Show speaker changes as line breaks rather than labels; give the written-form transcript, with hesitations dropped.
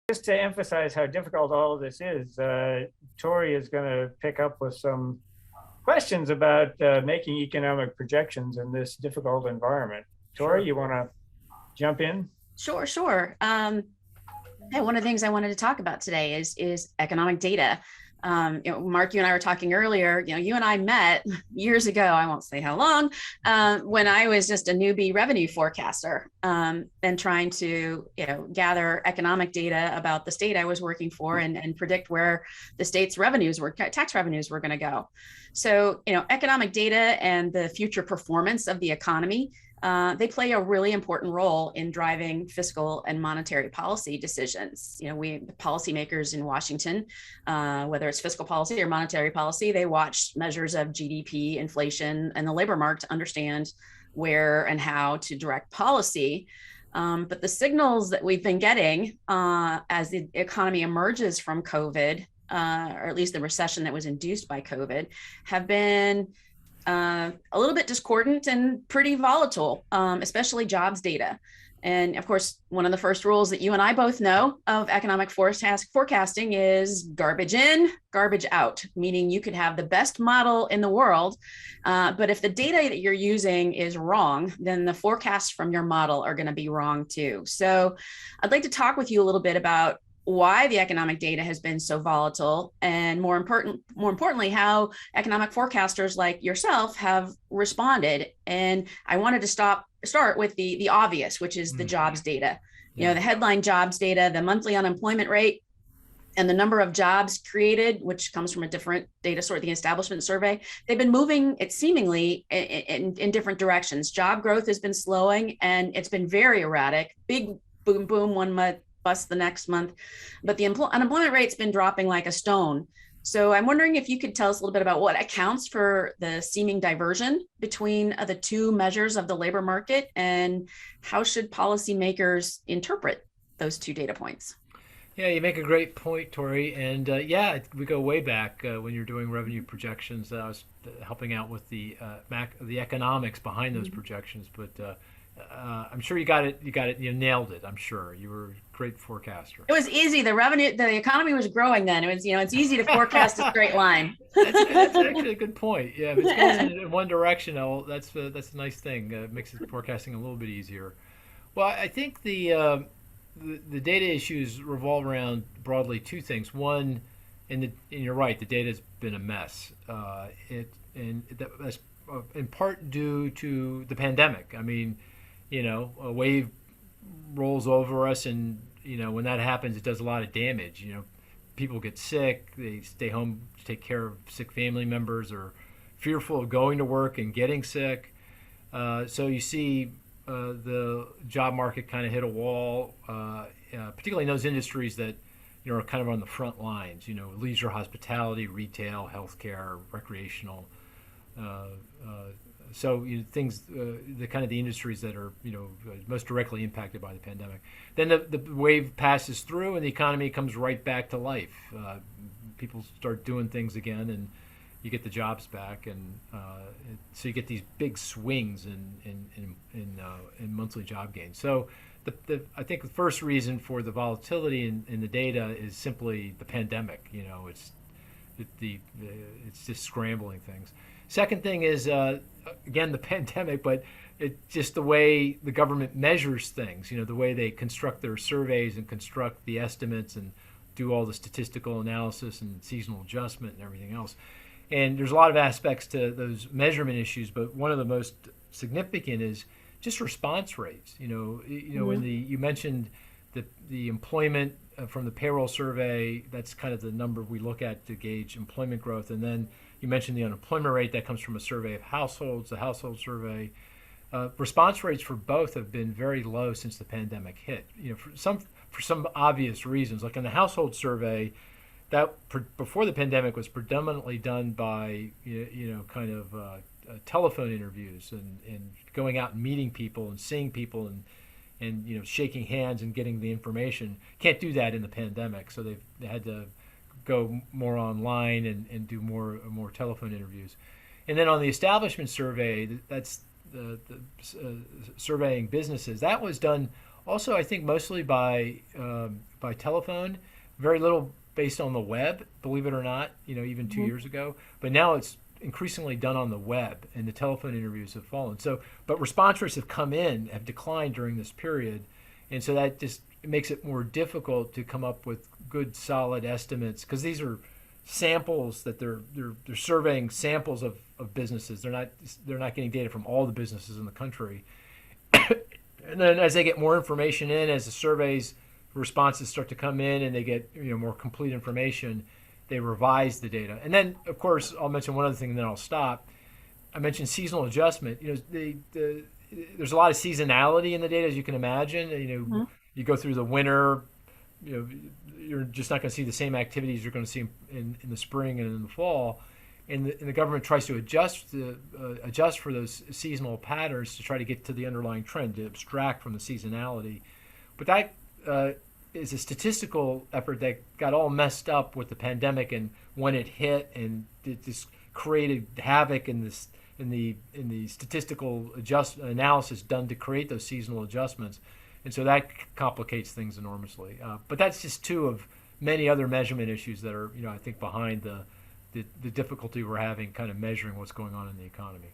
Just to emphasize how difficult all of this is, Tori is going to pick up with some questions about making economic projections in this difficult environment. Tori,
Sure.
you want to jump in?
Sure, sure. Yeah, one of the things I wanted to talk about today is economic data. Mark, you and I were talking earlier. You and I met years ago. I won't say how long, when I was just a newbie revenue forecaster, and trying to gather economic data about the state I was working for and predict where the state's tax revenues were going to go. So, economic data and the future performance of the economy, they play a really important role in driving fiscal and monetary policy decisions. We policymakers in Washington, whether it's fiscal policy or monetary policy, they watch measures of GDP, inflation, and the labor market to understand where and how to direct policy. But the signals that we've been getting as the economy emerges from COVID, or at least the recession that was induced by COVID, have been a little bit discordant and pretty volatile, especially jobs data. And of course, one of the first rules that you and I both know of economic forecasting is garbage in, garbage out, meaning you could have the best model in the world, but if the data that you're using is wrong, then the forecasts from your model are going to be wrong too. So I'd like to talk with you a little bit about why the economic data has been so volatile, and more importantly, how economic forecasters like yourself have responded. And I wanted to start with the obvious, which is the jobs data. The headline jobs data, the monthly unemployment rate, and the number of jobs created, which comes from a different data source, the establishment survey. They've been moving, it seemingly, in different directions. Job growth has been slowing, and it's been very erratic. Big boom, boom, 1 month, bust the next month, but the unemployment rate's been dropping like a stone. So I'm wondering if you could tell us a little bit about what accounts for the seeming diversion between the two measures of the labor market, and how should policymakers interpret those two data points?
Yeah, you make a great point, Tori. And we go way back when you're doing revenue projections. I was helping out with the economics behind those projections, but I'm sure you got it. You nailed it. I'm sure you were a great forecaster.
It was easy. The economy was growing then. It was, it's easy to forecast a straight line.
That's actually a good point. Yeah, if it's going in one direction, that's a nice thing. It makes forecasting a little bit easier. Well, I think the data issues revolve around broadly two things. One, and you're right, the data's been a mess. That's in part due to the pandemic. I mean, a wave rolls over us, and when that happens, it does a lot of damage. People get sick, they stay home to take care of sick family members, or fearful of going to work and getting sick. So you see the job market kind of hit a wall, particularly in those industries that are kind of on the front lines. Leisure, hospitality, retail, healthcare, recreational. So things, the kind of the industries that are most directly impacted by the pandemic. Then the wave passes through, and the economy comes right back to life. People start doing things again, and you get the jobs back, and so you get these big swings in monthly job gains. So I think the first reason for the volatility in the data is simply the pandemic. It's just scrambling things. Second thing is, again, the pandemic, but it's just the way the government measures things, the way they construct their surveys and construct the estimates and do all the statistical analysis and seasonal adjustment and everything else. And there's a lot of aspects to those measurement issues, but one of the most significant is just response rates. When you mentioned the employment from the payroll survey, that's kind of the number we look at to gauge employment growth. And then you mentioned the unemployment rate that comes from a survey of households, the household survey. Response rates for both have been very low since the pandemic hit. For some obvious reasons, like in the household survey, that before the pandemic was predominantly done by telephone interviews and going out and meeting people and seeing people and shaking hands and getting the information. Can't do that in the pandemic, so they had to go more online and do more telephone interviews. And then on the establishment survey, that's the surveying businesses, that was done Also, I think mostly by telephone, very little based on the web, believe it or not, even 2 years ago. But now it's increasingly done on the web, and the telephone interviews have fallen. So, but response rates have declined during this period. And so that just makes it more difficult to come up with good, solid estimates, because these are samples that they're surveying samples of businesses. They're not getting data from all the businesses in the country. And then as they get more information in, as the surveys responses start to come in and they get more complete information, they revise the data. And then, of course, I'll mention one other thing, and then I'll stop. I mentioned seasonal adjustment. There's a lot of seasonality in the data, as you can imagine. You go through the winter, you're just not going to see the same activities you're going to see in the spring and in the fall. And the government tries to adjust for those seasonal patterns to try to get to the underlying trend, to abstract from the seasonality. But that is a statistical effort that got all messed up with the pandemic and when it hit, and it just created havoc in the statistical analysis done to create those seasonal adjustments. And so that complicates things enormously. But that's just two of many other measurement issues that are, I think, behind the difficulty we're having kind of measuring what's going on in the economy.